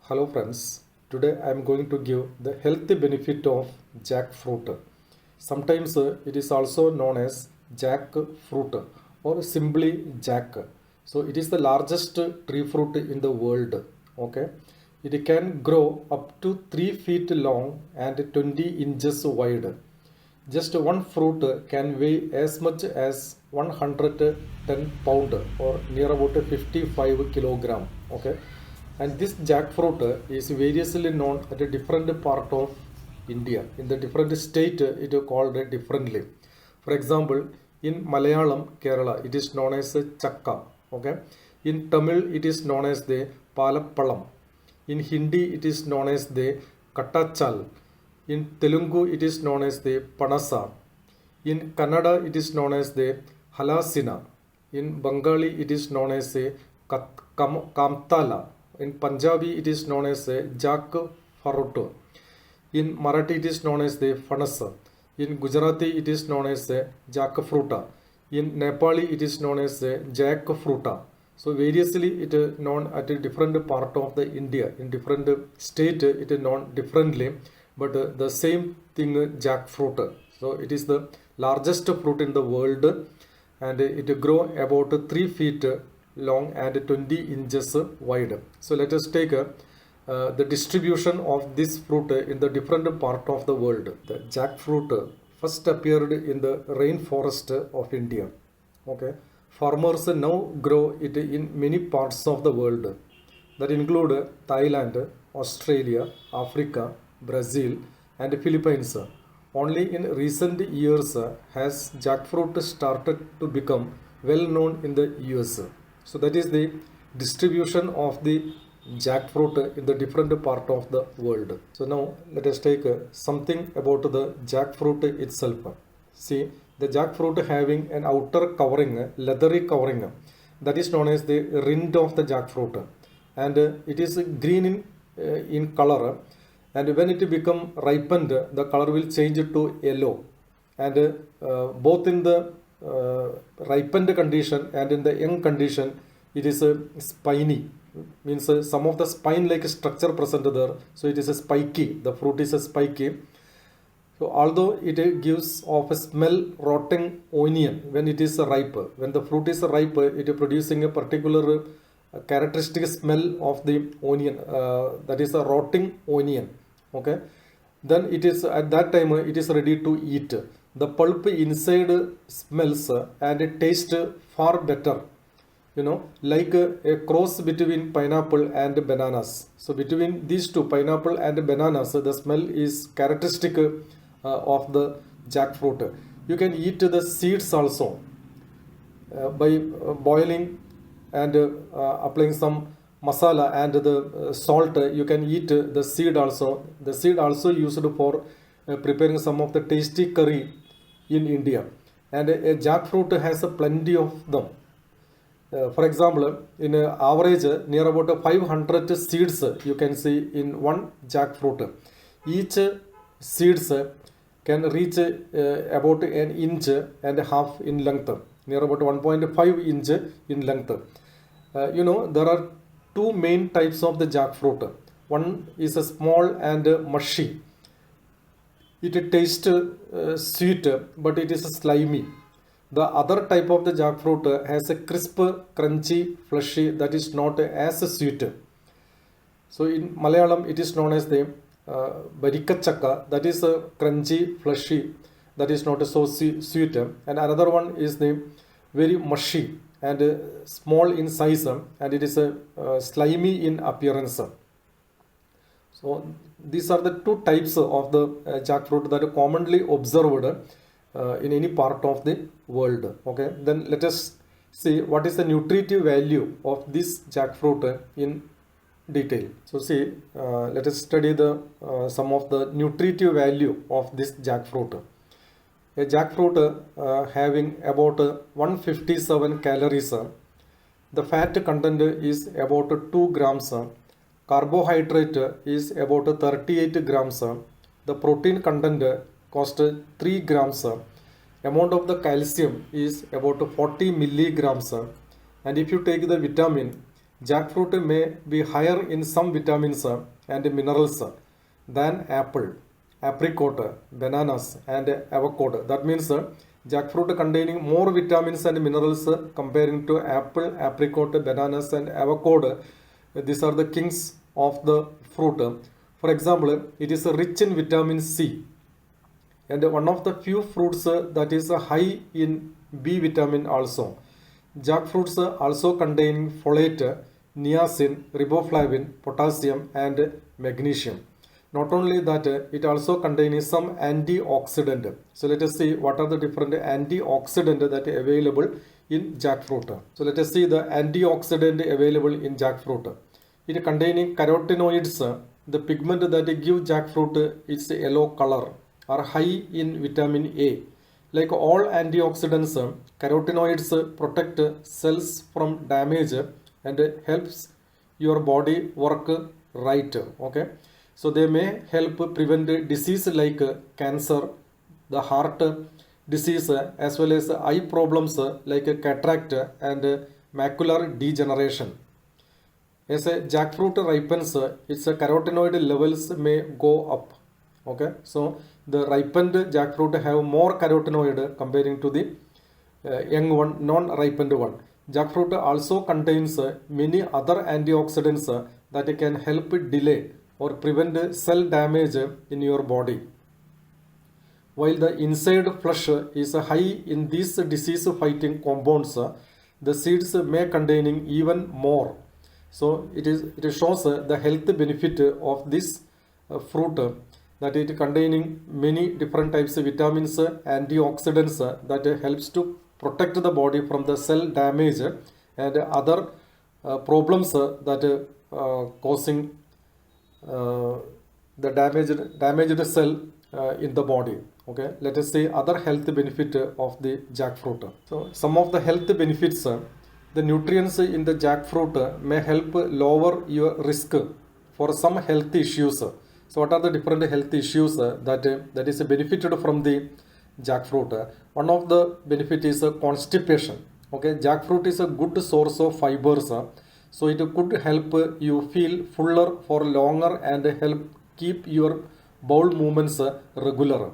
Hello friends, today I am going to give the healthy benefit of jackfruit. Sometimes it is also known as jackfruit or simply jack. So it is the largest tree fruit in the world. Okay, it can grow up to 3 feet long and 20 inches wide. Just one fruit can weigh as much as 110 pound or near about 55 kilogram. Okay, and this jackfruit is variously known at a different part of India. In the different state, it is called differently. For example, in Malayalam, Kerala, it is known as chakka. Okay, in Tamil, it is known as the palappalam. In Hindi, it is known as the kattachal. In Telugu, it is known as the panasa. In Kannada, it is known as the halasina. In Bengali, it is known as the kamtala. In Punjabi, it is known as the jackfruit. In Marathi, it is known as the fanasa. In Gujarati, it is known as the jackfruta. In Nepali, it is known as the jackfruta. So variously, it is known at a different part of the India. In different state, it is known differently. But the same thing, jackfruit. So it is the largest fruit in the world, and it grow about 3 feet long and 20 inches wide. So let us take the distribution of this fruit in the different part of the world. The jackfruit first appeared in the rainforest of India. Okay, farmers now grow it in many parts of the world that include Thailand, Australia, Africa, Brazil and Philippines. Only in recent years has jackfruit started to become well known in the US. So that is the distribution of the jackfruit in the different part of the world. So now let us take something about the jackfruit itself. See, the jackfruit having an outer covering, leathery covering, that is known as the rind of the jackfruit, and it is green in color. And when it become ripened, the color will change to yellow. And both in the ripened condition and in the young condition, it is spiny. Means some of the spine-like structure present there. So it is a spiky. The fruit is a spiky. So although it gives off a smell rotting onion when it is ripe. When the fruit is ripe, it is producing a particular characteristic smell of the onion. That is a rotting onion. Okay, then it is at that time it is ready to eat. The pulp inside smells and it tastes far better, like a cross between pineapple and bananas. So between these two, pineapple and bananas, the smell is characteristic of the jackfruit. You can eat the seeds also by boiling and applying some masala and the salt. You can eat the seed also. The seed also used for preparing some of the tasty curry in India. And a jackfruit has plenty of them. For example, in average near about 500 seeds you can see in one jackfruit. Each seeds can reach about an inch and a half in length, near about 1.5 inch in length. There are two main types of the jackfruit. One is a small and mushy. It tastes sweet, but it is slimy. The other type of the jackfruit has a crisp, crunchy, fleshy that is not as sweet. So in Malayalam, it is known as the barikachakka, that is crunchy, fleshy, that is not so sweet. And another one is the very mushy and small in size, and it is slimy in appearance. So these are the two types of the jackfruit that are commonly observed in any part of the world. Okay, then let us see what is the nutritive value of this jackfruit in detail. So see, let us study the some of the nutritive value of this jackfruit. A jackfruit having about 157 calories. The fat content is about 2 grams. Carbohydrate is about 38 grams. The protein content cost 3 grams. Amount of the calcium is about 40 milligrams. And if you take the vitamin, Jackfruit may be higher in some vitamins and minerals than apple, apricot, bananas, and avocado. That means jackfruit containing more vitamins and minerals comparing to apple, apricot, bananas, and avocado. These are the kings of the fruit. For example, it is rich in vitamin C, and one of the few fruits that is high in B vitamin also. Jackfruits also contain folate, niacin, riboflavin, potassium, and magnesium. Not only that, it also contains some antioxidant. So let us see what are the different antioxidants that are available in jackfruit. So let us see the antioxidant available in jackfruit. It containing carotenoids. The pigment that give jackfruit its yellow color are high in vitamin A. Like all antioxidants, carotenoids protect cells from damage and helps your body work right. Okay, so they may help prevent disease like cancer, the heart disease, as well as eye problems like cataract and macular degeneration. As a jackfruit ripens, its carotenoid levels may go up. Okay, so the ripened jackfruit have more carotenoid comparing to the young one, non-ripened one. Jackfruit also contains many other antioxidants that can help delay or prevent cell damage in your body. While the inside flesh is high in these disease-fighting compounds, the seeds may containing even more. So it shows the health benefit of this fruit, that it containing many different types of vitamins, antioxidants that helps to protect the body from the cell damage and other problems that causing the damaged cell in the body. Okay, let us see other health benefit of the jackfruit. So some of the health benefits. The nutrients in the jackfruit may help lower your risk for some health issues. So what are the different health issues that is benefited from the jackfruit? One of the benefit is constipation. Okay, jackfruit is a good source of fibers, so it could help you feel fuller for longer and help keep your bowel movements regular.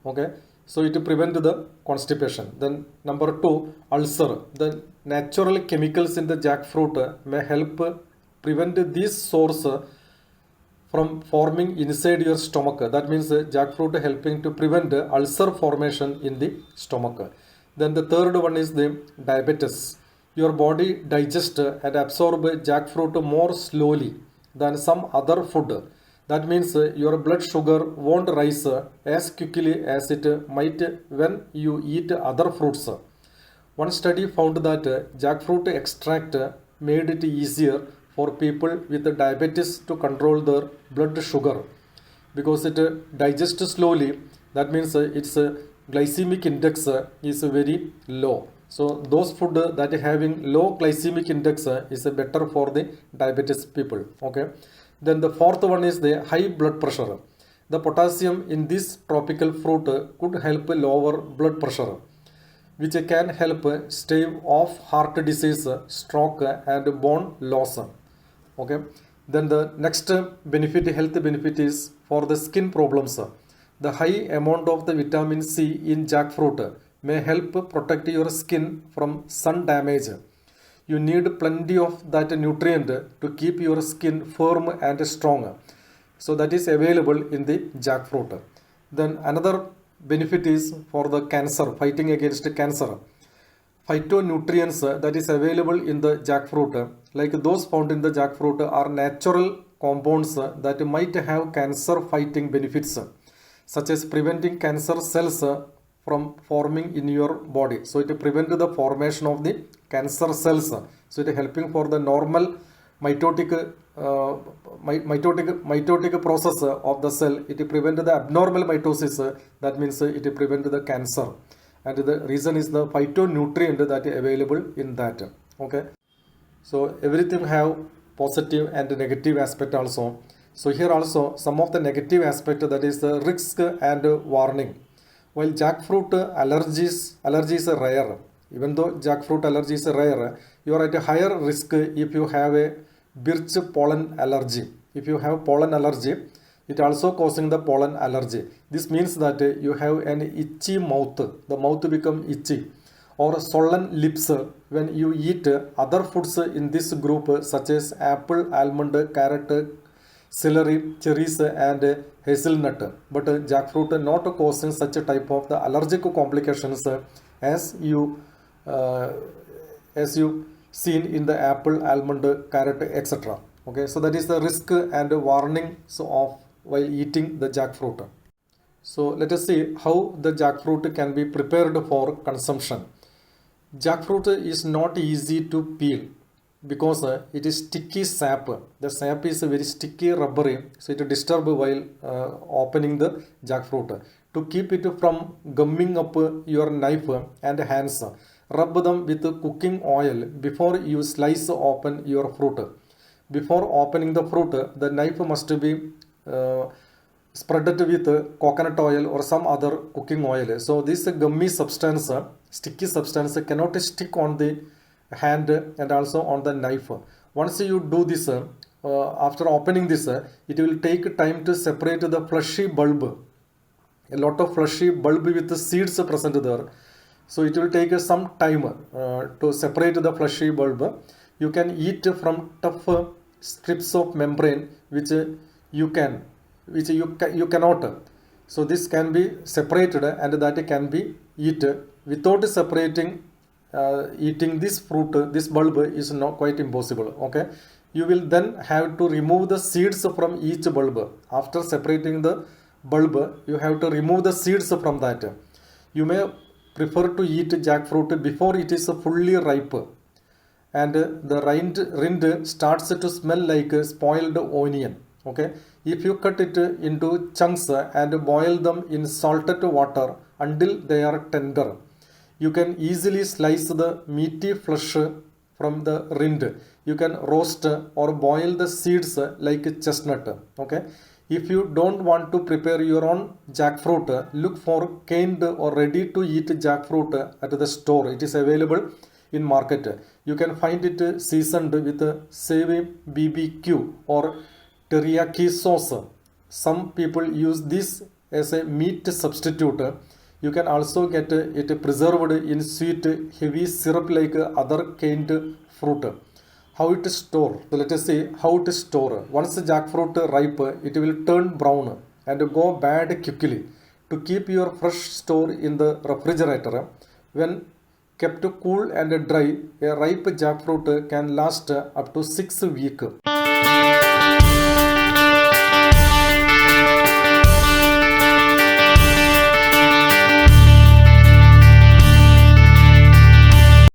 Okay, so it prevents the constipation. Then number 2, ulcer. The natural chemicals in the jackfruit may help prevent these sores from forming inside your stomach. That means jackfruit helping to prevent ulcer formation in the stomach. Then the third one is the diabetes. Your body digests and absorbs jackfruit more slowly than some other food. That means your blood sugar won't rise as quickly as it might when you eat other fruits. One study found that jackfruit extract made it easier for people with diabetes to control their blood sugar because it digests slowly. That means its glycemic index is very low. So those food that having low glycemic index is better for the diabetes people. Okay. Then the fourth one is the high blood pressure. The potassium in this tropical fruit could help lower blood pressure, which can help stave off heart disease, stroke, and bone loss. Okay. Then the next health benefit is for the skin problems. The high amount of the vitamin C in jackfruit may help protect your skin from sun damage. You need plenty of that nutrient to keep your skin firm and strong. So that is available in the jackfruit. Then another benefit is for the cancer, fighting against cancer. Phytonutrients that is available in the jackfruit, like those found in the jackfruit, are natural compounds that might have cancer fighting benefits, such as preventing cancer cells from forming in your body. So it prevents the formation of the cancer cells. So it is helping for the normal mitotic process of the cell. It prevents the abnormal mitosis. That means it prevents the cancer. And the reason is the phytonutrient that is available in that. Okay. So everything have positive and negative aspect also. So here also some of the negative aspect, that is the risk and warning. While jackfruit allergies are rare, Even though jackfruit allergy is rare, you are at a higher risk if you have a birch pollen allergy. If you have pollen allergy, it also causing the pollen allergy. This means that you have an itchy mouth. The mouth become itchy, or swollen lips when you eat other foods in this group such as apple, almond, carrot, celery, cherries and hazelnut. But jackfruit not causing such a type of the allergic complications as you seen in the apple, almond, carrot, etc. Okay, so that is the risk and warning of while eating the jackfruit. So let us see how the jackfruit can be prepared for consumption. Jackfruit is not easy to peel because it is sticky sap. The sap is very sticky, rubbery, so it disturbs while opening the jackfruit. To keep it from gumming up your knife and hands, rub them with cooking oil before you slice open your fruit. Before opening the fruit, the knife must be spreaded with coconut oil or some other cooking oil. So this gummy substance, sticky substance cannot stick on the hand and also on the knife. Once you do this, after opening this, it will take time to separate the fleshy bulb. A lot of fleshy bulb with the seeds present there. So it will take some time to separate the fleshy bulb. You can eat from tough strips of membrane which you cannot. So this can be separated and that can be eaten. Without separating, eating this fruit, this bulb is not quite impossible. Okay, you will then have to remove the seeds from each bulb. After separating the bulb, you have to remove the seeds from that. You may prefer to eat jackfruit before it is fully ripe and the rind starts to smell like spoiled onion. Okay, if you cut it into chunks and boil them in salted water until they are tender, you can easily slice the meaty flesh from the rind. You can roast or boil the seeds like chestnut. Okay, if you don't want to prepare your own jackfruit, look for canned or ready to eat jackfruit at the store. It is available in market. You can find it seasoned with savoy BBQ or teriyaki sauce. Some people use this as a meat substitute. You can also get it preserved in sweet heavy syrup like other canned fruit. How it store? So let us see how to store. Once the jackfruit ripe, it will turn brown and go bad quickly. To keep your fresh store in the refrigerator, when kept cool and dry, a ripe jackfruit can last up to 6 weeks.